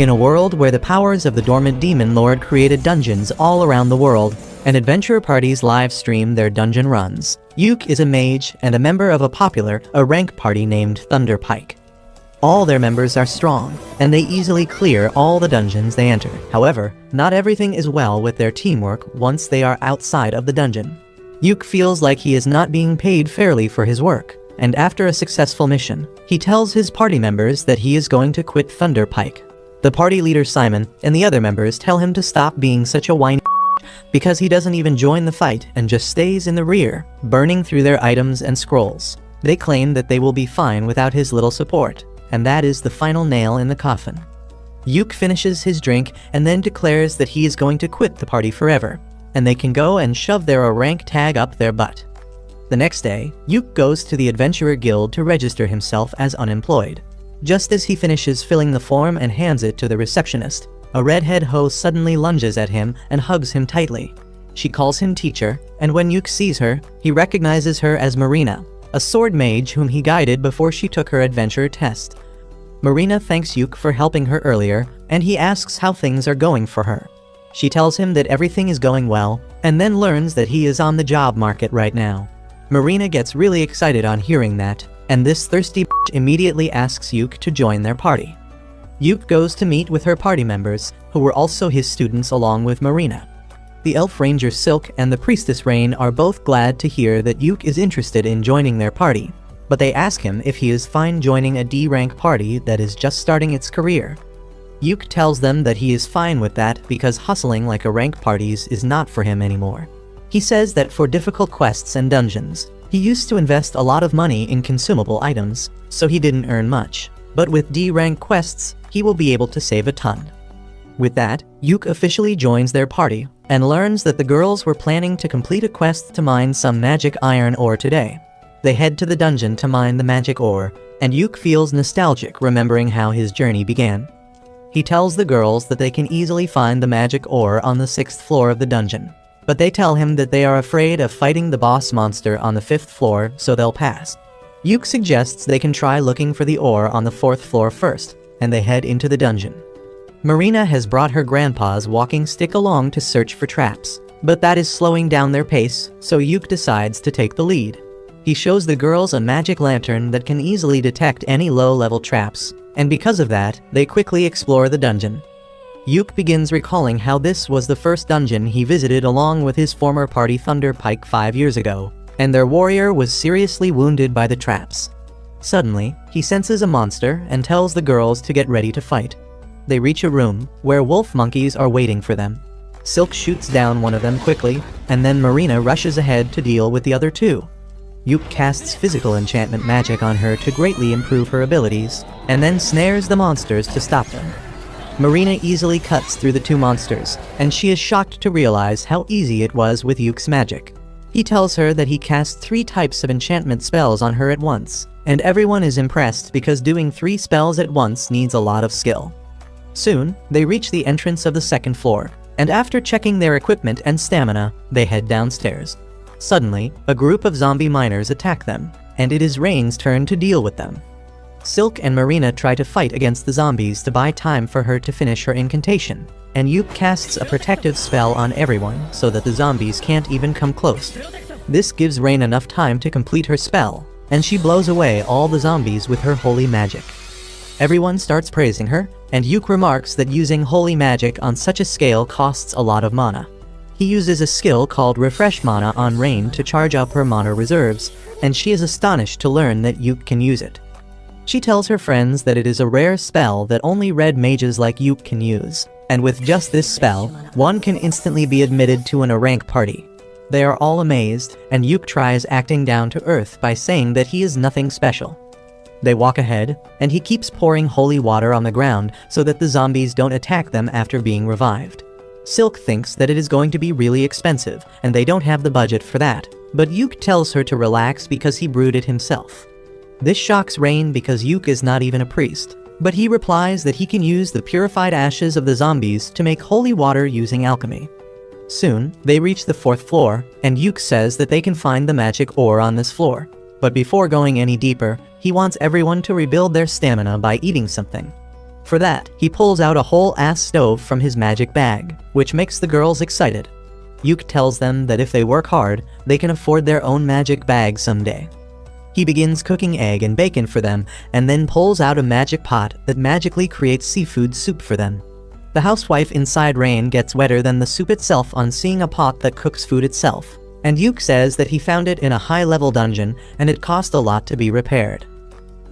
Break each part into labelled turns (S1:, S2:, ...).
S1: In a world where the powers of the dormant demon lord created dungeons all around the world, and adventure parties live stream their dungeon runs, Yuke is a mage and a member of a rank party named Thunderpike. All their members are strong, and they easily clear all the dungeons they enter. However, not everything is well with their teamwork once they are outside of the dungeon. Yuke feels like he is not being paid fairly for his work, and after a successful mission, he tells his party members that he is going to quit Thunderpike. The party leader Simon and the other members tell him to stop being such a whiny because he doesn't even join the fight and just stays in the rear, burning through their items and scrolls. They claim that they will be fine without his little support, and that is the final nail in the coffin. Yuke finishes his drink and then declares that he is going to quit the party forever, and they can go and shove their rank tag up their butt. The next day, Yuke goes to the Adventurer Guild to register himself as unemployed. Just as he finishes filling the form and hands it to the receptionist, a redhead hoe suddenly lunges at him and hugs him tightly. She calls him teacher, and when Yuke sees her, he recognizes her as Marina, a sword mage whom he guided before she took her adventure test. Marina thanks Yuke for helping her earlier, and he asks how things are going for her. She tells him that everything is going well, and then learns that he is on the job market right now. Marina gets really excited on hearing that, and this thirsty bitch immediately asks Yuke to join their party. Yuke goes to meet with her party members, who were also his students along with Marina. The Elf Ranger Silk and the Priestess Rain are both glad to hear that Yuke is interested in joining their party, but they ask him if he is fine joining a D-rank party that is just starting its career. Yuke tells them that he is fine with that because hustling like a rank parties is not for him anymore. He says that for difficult quests and dungeons, he used to invest a lot of money in consumable items, so he didn't earn much. But with D-rank quests, he will be able to save a ton. With that, Yuke officially joins their party, and learns that the girls were planning to complete a quest to mine some magic iron ore today. They head to the dungeon to mine the magic ore, and Yuke feels nostalgic remembering how his journey began. He tells the girls that they can easily find the magic ore on the 6th floor of the dungeon, but they tell him that they are afraid of fighting the boss monster on the 5th floor, so they'll pass. Yuke suggests they can try looking for the ore on the 4th floor first, and they head into the dungeon. Marina has brought her grandpa's walking stick along to search for traps, but that is slowing down their pace, so Yuke decides to take the lead. He shows the girls a magic lantern that can easily detect any low-level traps, and because of that, they quickly explore the dungeon. Yuke begins recalling how this was the first dungeon he visited along with his former party Thunderpike 5 years ago, and their warrior was seriously wounded by the traps. Suddenly, he senses a monster and tells the girls to get ready to fight. They reach a room where wolf monkeys are waiting for them. Silk shoots down one of them quickly, and then Marina rushes ahead to deal with the other two. Yuke casts physical enchantment magic on her to greatly improve her abilities, and then snares the monsters to stop them. Marina easily cuts through the two monsters, and she is shocked to realize how easy it was with Yuke's magic. He tells her that he cast 3 types of enchantment spells on her at once, and everyone is impressed because doing 3 spells at once needs a lot of skill. Soon, they reach the entrance of the 2nd floor, and after checking their equipment and stamina, they head downstairs. Suddenly, a group of zombie miners attack them, and it is Rain's turn to deal with them. Silk and Marina try to fight against the zombies to buy time for her to finish her incantation, and Yuke casts a protective spell on everyone so that the zombies can't even come close. This gives Rain enough time to complete her spell, and she blows away all the zombies with her holy magic. Everyone starts praising her, and Yuke remarks that using holy magic on such a scale costs a lot of mana. He uses a skill called Refresh Mana on Rain to charge up her mana reserves, and she is astonished to learn that Yuke can use it. She tells her friends that it is a rare spell that only red mages like Yuke can use, and with just this spell, one can instantly be admitted to an A-rank party. They are all amazed, and Yuke tries acting down to earth by saying that he is nothing special. They walk ahead, and he keeps pouring holy water on the ground so that the zombies don't attack them after being revived. Silk thinks that it is going to be really expensive, and they don't have the budget for that, but Yuke tells her to relax because he brewed it himself. This shocks Rain because Yuke is not even a priest, but he replies that he can use the purified ashes of the zombies to make holy water using alchemy. Soon, they reach the 4th floor, and Yuke says that they can find the magic ore on this floor. But before going any deeper, he wants everyone to rebuild their stamina by eating something. For that, he pulls out a whole ass stove from his magic bag, which makes the girls excited. Yuk tells them that if they work hard, they can afford their own magic bag someday. He begins cooking egg and bacon for them, and then pulls out a magic pot that magically creates seafood soup for them. The housewife inside Rain gets wetter than the soup itself on seeing a pot that cooks food itself, and Yuk says that he found it in a high-level dungeon and it cost a lot to be repaired.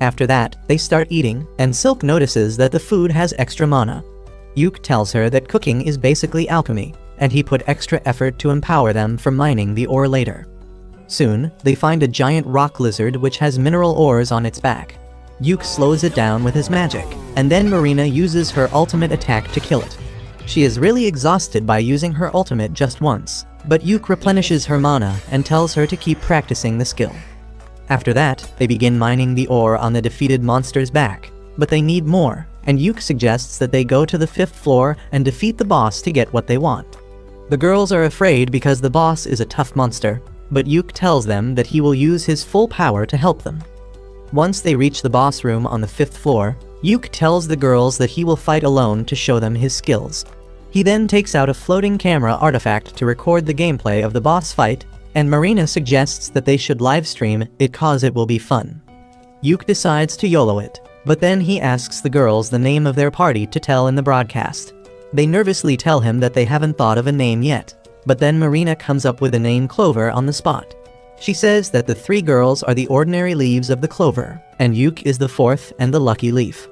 S1: After that, they start eating, and Silk notices that the food has extra mana. Yuk tells her that cooking is basically alchemy, and he put extra effort to empower them for mining the ore later. Soon, they find a giant rock lizard which has mineral ores on its back. Yuk slows it down with his magic, and then Marina uses her ultimate attack to kill it. She is really exhausted by using her ultimate just once, but Yuk replenishes her mana and tells her to keep practicing the skill. After that, they begin mining the ore on the defeated monster's back, but they need more, and Yuk suggests that they go to the 5th floor and defeat the boss to get what they want. The girls are afraid because the boss is a tough monster, but Yuk tells them that he will use his full power to help them. Once they reach the boss room on the 5th floor, Yuk tells the girls that he will fight alone to show them his skills. He then takes out a floating camera artifact to record the gameplay of the boss fight, and Marina suggests that they should livestream it cause it will be fun. Yuk decides to YOLO it, but then he asks the girls the name of their party to tell in the broadcast. They nervously tell him that they haven't thought of a name yet, but then Marina comes up with the name Clover on the spot. She says that the 3 girls are the ordinary leaves of the clover, and Yuk is the 4th and the lucky leaf.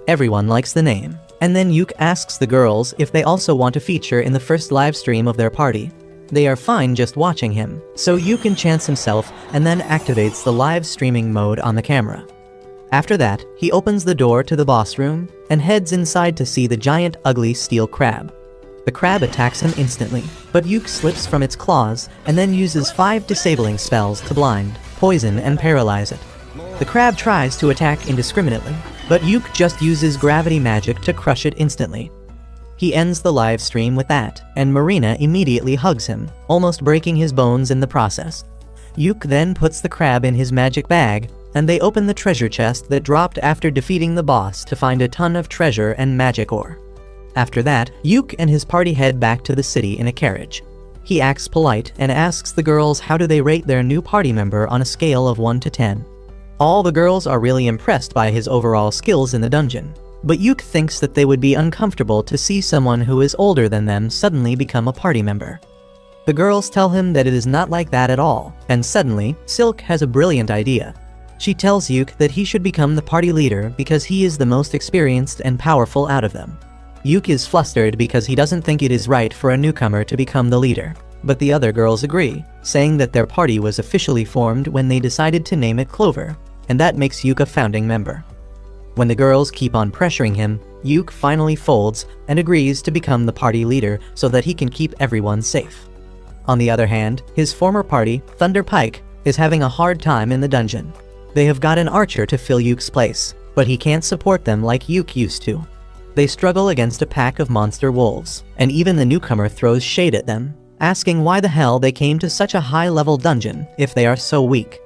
S1: Everyone likes the name, and then Yuk asks the girls if they also want to feature in the first live stream of their party. They are fine just watching him, so Yuk enchants himself and then activates the live streaming mode on the camera. After that, he opens the door to the boss room and heads inside to see the giant ugly steel crab. The crab attacks him instantly, but Yuk slips from its claws and then uses 5 disabling spells to blind, poison, and paralyze it. The crab tries to attack indiscriminately, but Yuk just uses gravity magic to crush it instantly. He ends the live stream with that, and Marina immediately hugs him, almost breaking his bones in the process. Yuk then puts the crab in his magic bag, and they open the treasure chest that dropped after defeating the boss to find a ton of treasure and magic ore. After that, Yuk and his party head back to the city in a carriage. He acts polite and asks the girls how do they rate their new party member on a scale of 1 to 10. All the girls are really impressed by his overall skills in the dungeon, but Yuk thinks that they would be uncomfortable to see someone who is older than them suddenly become a party member. The girls tell him that it is not like that at all, and suddenly, Silk has a brilliant idea. She tells Yuk that he should become the party leader because he is the most experienced and powerful out of them. Yuk is flustered because he doesn't think it is right for a newcomer to become the leader, but the other girls agree, saying that their party was officially formed when they decided to name it Clover, and that makes Yuk a founding member. When the girls keep on pressuring him, Yuk finally folds and agrees to become the party leader so that he can keep everyone safe. On the other hand, his former party, Thunder Pike, is having a hard time in the dungeon. They have got an archer to fill Yuk's place, but he can't support them like Yuk used to. They struggle against a pack of monster wolves, and even the newcomer throws shade at them, asking why the hell they came to such a high-level dungeon if they are so weak.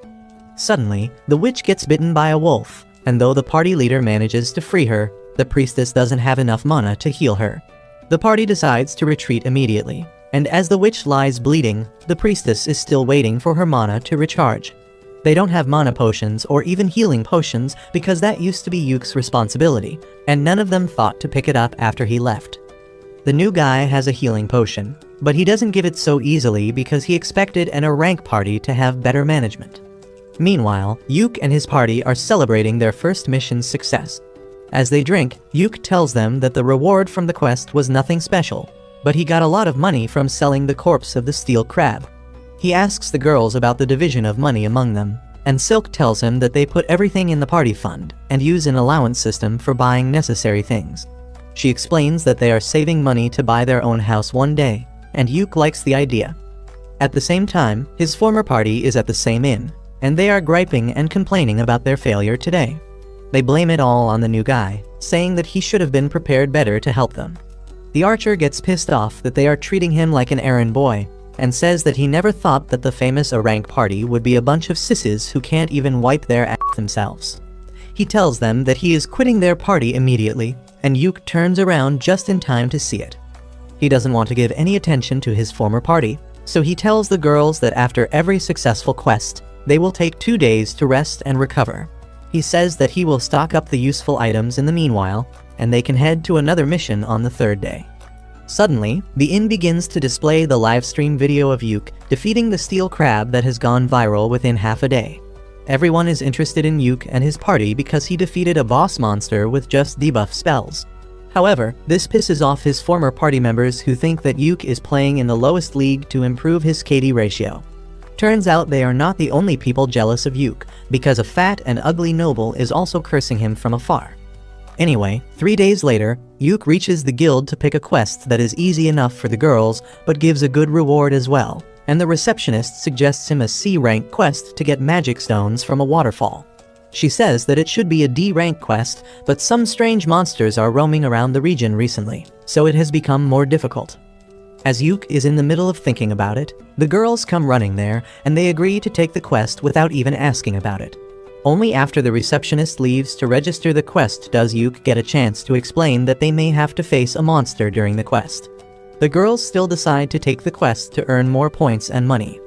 S1: Suddenly, the witch gets bitten by a wolf, and though the party leader manages to free her, the priestess doesn't have enough mana to heal her. The party decides to retreat immediately, and as the witch lies bleeding, the priestess is still waiting for her mana to recharge. They don't have mana potions or even healing potions because that used to be Yuk's responsibility, and none of them thought to pick it up after he left. The new guy has a healing potion, but he doesn't give it so easily because he expected a rank party to have better management. Meanwhile, Yuk and his party are celebrating their first mission's success. As they drink, Yuk tells them that the reward from the quest was nothing special, but he got a lot of money from selling the corpse of the steel crab. He asks the girls about the division of money among them, and Silk tells him that they put everything in the party fund and use an allowance system for buying necessary things. She explains that they are saving money to buy their own house one day, and Yuk likes the idea. At the same time, his former party is at the same inn, and they are griping and complaining about their failure today. They blame it all on the new guy, saying that he should have been prepared better to help them. The archer gets pissed off that they are treating him like an errand boy, and says that he never thought that the famous rank party would be a bunch of sisses who can't even wipe their ass themselves. He tells them that he is quitting their party immediately, and Yuk turns around just in time to see it. He doesn't want to give any attention to his former party, so he tells the girls that after every successful quest, they will take 2 days to rest and recover. He says that he will stock up the useful items in the meanwhile, and they can head to another mission on the 3rd day. Suddenly, the inn begins to display the livestream video of Yuk defeating the steel crab that has gone viral within half a day. Everyone is interested in Yuk and his party because he defeated a boss monster with just debuff spells. However, this pisses off his former party members who think that Yuk is playing in the lowest league to improve his KD ratio. Turns out they are not the only people jealous of Yuk, because a fat and ugly noble is also cursing him from afar. Anyway, 3 days later, Yuk reaches the guild to pick a quest that is easy enough for the girls, but gives a good reward as well, and the receptionist suggests him a C-rank quest to get magic stones from a waterfall. She says that it should be a D-rank quest, but some strange monsters are roaming around the region recently, so it has become more difficult. As Yuk is in the middle of thinking about it, the girls come running there, and they agree to take the quest without even asking about it. Only after the receptionist leaves to register the quest does Yuk get a chance to explain that they may have to face a monster during the quest. The girls still decide to take the quest to earn more points and money.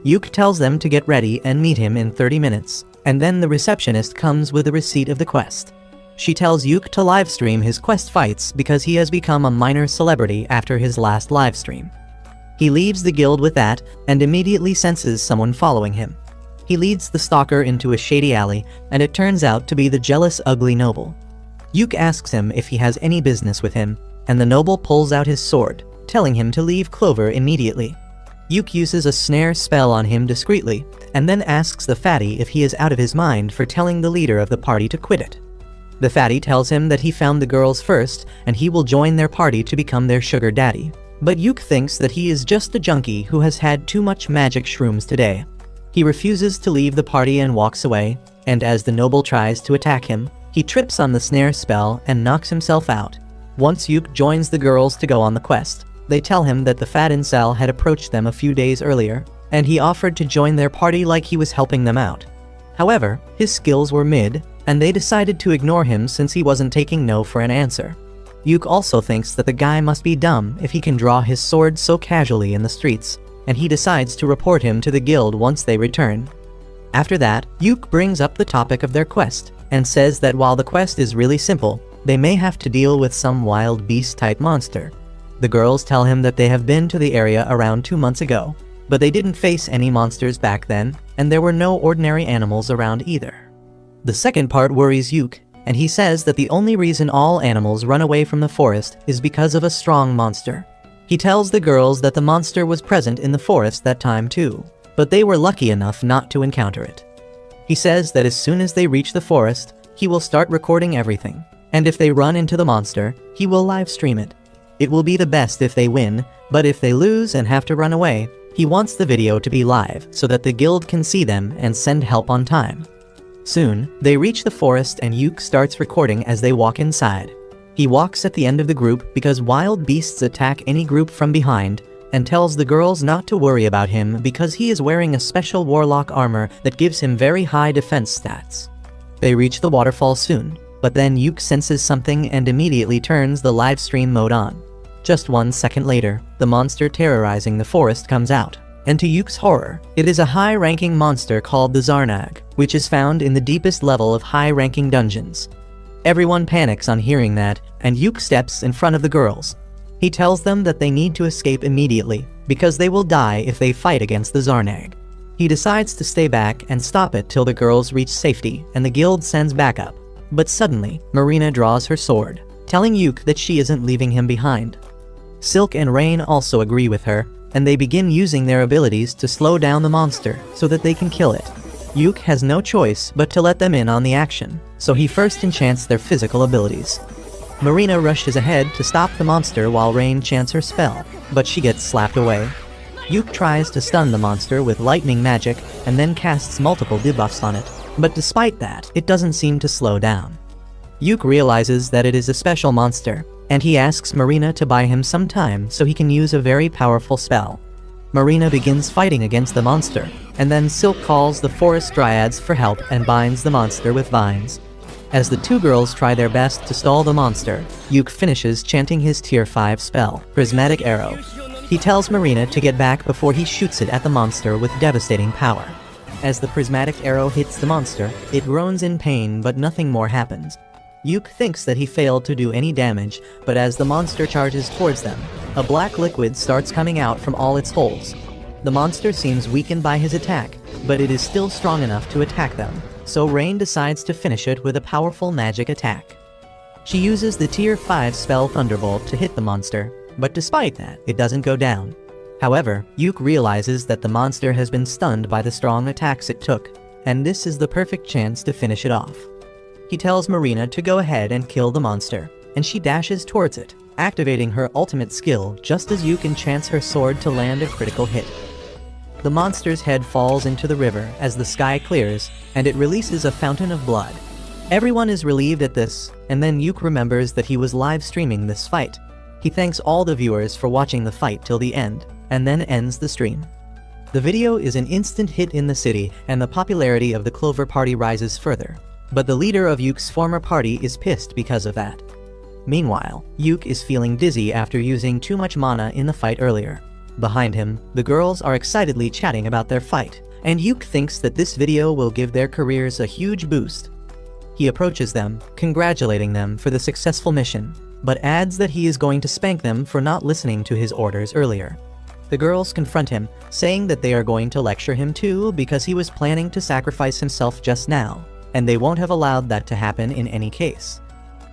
S1: Yuk tells them to get ready and meet him in 30 minutes, and then the receptionist comes with a receipt of the quest. She tells Yuk to livestream his quest fights because he has become a minor celebrity after his last livestream. He leaves the guild with that and immediately senses someone following him. He leads the stalker into a shady alley, and it turns out to be the jealous ugly noble. Yuk asks him if he has any business with him, and the noble pulls out his sword, telling him to leave Clover immediately. Yuk uses a snare spell on him discreetly, and then asks the fatty if he is out of his mind for telling the leader of the party to quit it. The fatty tells him that he found the girls first, and he will join their party to become their sugar daddy. But Yuk thinks that he is just a junkie who has had too much magic shrooms today. He refuses to leave the party and walks away, and as the noble tries to attack him, he trips on the snare spell and knocks himself out. Once Yuk joins the girls to go on the quest, they tell him that the fat incel had approached them a few days earlier, and he offered to join their party like he was helping them out. However, his skills were mid, and they decided to ignore him since he wasn't taking no for an answer. Yuk also thinks that the guy must be dumb if he can draw his sword so casually in the streets, and he decides to report him to the guild once they return. After that, Yuk brings up the topic of their quest, and says that while the quest is really simple, they may have to deal with some wild beast-type monster. The girls tell him that they have been to the area around 2 months ago, but they didn't face any monsters back then, and there were no ordinary animals around either. The second part worries Yuk, and he says that the only reason all animals run away from the forest is because of a strong monster. He tells the girls that the monster was present in the forest that time too, but they were lucky enough not to encounter it. He says that as soon as they reach the forest, he will start recording everything, and if they run into the monster, he will live stream it. It will be the best if they win, but if they lose and have to run away, he wants the video to be live so that the guild can see them and send help on time. Soon, they reach the forest and Yuk starts recording as they walk inside. He walks at the end of the group because wild beasts attack any group from behind, and tells the girls not to worry about him because he is wearing a special warlock armor that gives him very high defense stats. They reach the waterfall soon, but then Yuk senses something and immediately turns the live stream mode on. Just 1 second later, the monster terrorizing the forest comes out, and to Yuk's horror, it is a high-ranking monster called the Zarnag, which is found in the deepest level of high-ranking dungeons. Everyone panics on hearing that, and Yuk steps in front of the girls. He tells them that they need to escape immediately, because they will die if they fight against the Zarnag. He decides to stay back and stop it till the girls reach safety, and the guild sends backup. But suddenly, Marina draws her sword, telling Yuk that she isn't leaving him behind. Silk and Rain also agree with her, and they begin using their abilities to slow down the monster so that they can kill it. Yuk has no choice but to let them in on the action, so he first enchants their physical abilities. Marina rushes ahead to stop the monster while Rain chants her spell, but she gets slapped away. Yuk tries to stun the monster with lightning magic and then casts multiple debuffs on it, but despite that, it doesn't seem to slow down. Yuk realizes that it is a special monster, and he asks Marina to buy him some time so he can use a very powerful spell. Marina begins fighting against the monster, and then Silk calls the forest dryads for help and binds the monster with vines. As the two girls try their best to stall the monster, Yuke finishes chanting his tier 5 spell, Prismatic Arrow. He tells Marina to get back before he shoots it at the monster with devastating power. As the prismatic arrow hits the monster, it groans in pain, but nothing more happens. Yuke thinks that he failed to do any damage, but as the monster charges towards them, a black liquid starts coming out from all its holes. The monster seems weakened by his attack, but it is still strong enough to attack them, so Rain decides to finish it with a powerful magic attack. She uses the tier 5 spell Thunderbolt to hit the monster, but despite that, it doesn't go down. However, Yuke realizes that the monster has been stunned by the strong attacks it took, and this is the perfect chance to finish it off. He tells Marina to go ahead and kill the monster, and she dashes towards it, activating her ultimate skill just as Yuke enchants her sword to land a critical hit. The monster's head falls into the river as the sky clears, and it releases a fountain of blood. Everyone is relieved at this, and then Yuke remembers that he was live streaming this fight. He thanks all the viewers for watching the fight till the end, and then ends the stream. The video is an instant hit in the city, and the popularity of the Clover Party rises further. But the leader of Yuke's former party is pissed because of that. Meanwhile, Yuke is feeling dizzy after using too much mana in the fight earlier. Behind him, the girls are excitedly chatting about their fight, and Yuke thinks that this video will give their careers a huge boost. He approaches them, congratulating them for the successful mission, but adds that he is going to spank them for not listening to his orders earlier. The girls confront him, saying that they are going to lecture him too because he was planning to sacrifice himself just now, and they won't have allowed that to happen in any case.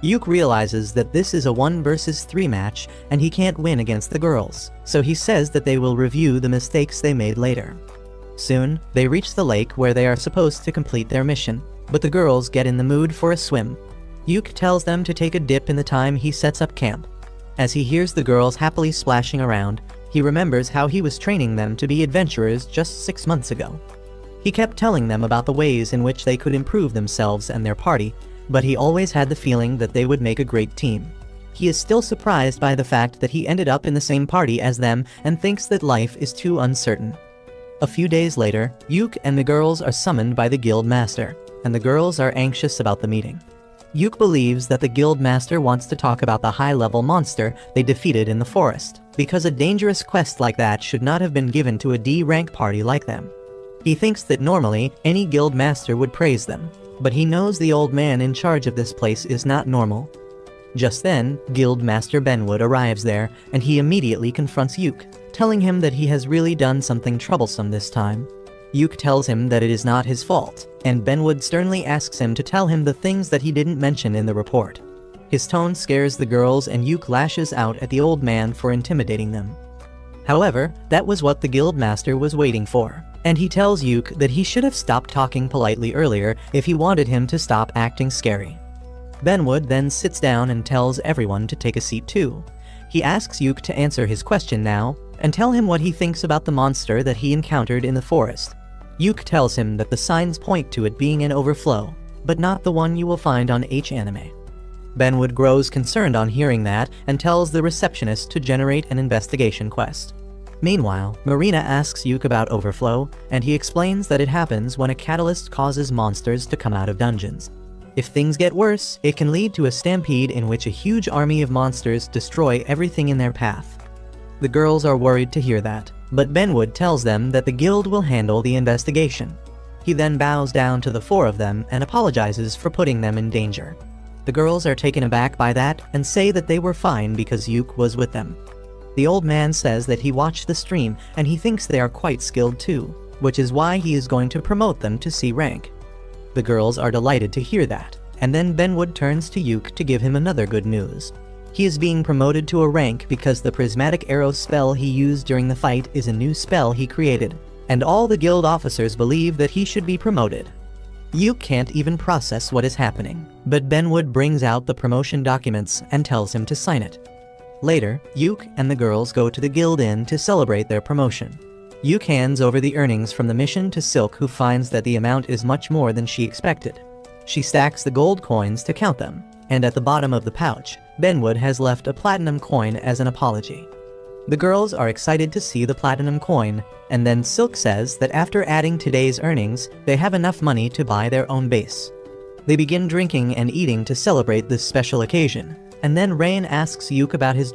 S1: Yuke realizes that this is a 1 versus 3 match and he can't win against the girls, so he says that they will review the mistakes they made later. Soon, they reach the lake where they are supposed to complete their mission, but the girls get in the mood for a swim. Yuke tells them to take a dip in the time he sets up camp. As he hears the girls happily splashing around, he remembers how he was training them to be adventurers just 6 months ago. He kept telling them about the ways in which they could improve themselves and their party, but he always had the feeling that they would make a great team. He is still surprised by the fact that he ended up in the same party as them and thinks that life is too uncertain. A few days later, Yuke and the girls are summoned by the guild master, and the girls are anxious about the meeting. Yuke believes that the guild master wants to talk about the high-level monster they defeated in the forest, because a dangerous quest like that should not have been given to a D-rank party like them. He thinks that normally, any guild master would praise them, but he knows the old man in charge of this place is not normal. Just then, Guild Master Benwood arrives there, and he immediately confronts Yuke, telling him that he has really done something troublesome this time. Yuke tells him that it is not his fault, and Benwood sternly asks him to tell him the things that he didn't mention in the report. His tone scares the girls and Yuke lashes out at the old man for intimidating them. However, that was what the guild master was waiting for, and he tells Yuke that he should have stopped talking politely earlier if he wanted him to stop acting scary. Benwood then sits down and tells everyone to take a seat too. He asks Yuke to answer his question now, and tell him what he thinks about the monster that he encountered in the forest. Yuke tells him that the signs point to it being an overflow, but not the one you will find on Anime. Benwood grows concerned on hearing that and tells the receptionist to generate an investigation quest. Meanwhile, Marina asks Yuke about overflow, and he explains that it happens when a catalyst causes monsters to come out of dungeons. If things get worse, it can lead to a stampede in which a huge army of monsters destroy everything in their path. The girls are worried to hear that, but Benwood tells them that the guild will handle the investigation. He then bows down to the 4 of them and apologizes for putting them in danger. The girls are taken aback by that and say that they were fine because Yuke was with them. The old man says that he watched the stream and he thinks they are quite skilled too, which is why he is going to promote them to C rank. The girls are delighted to hear that, and then Benwood turns to Yuke to give him another good news. He is being promoted to a rank because the prismatic arrow spell he used during the fight is a new spell he created, and all the guild officers believe that he should be promoted. Yuke can't even process what is happening, but Benwood brings out the promotion documents and tells him to sign it. Later, Yuke and the girls go to the guild inn to celebrate their promotion. Yuke hands over the earnings from the mission to Silk, who finds that the amount is much more than she expected. She stacks the gold coins to count them, and at the bottom of the pouch, Benwood has left a platinum coin as an apology. The girls are excited to see the platinum coin, and then Silk says that after adding today's earnings, they have enough money to buy their own base. They begin drinking and eating to celebrate this special occasion. And then Rain asks Yuke about his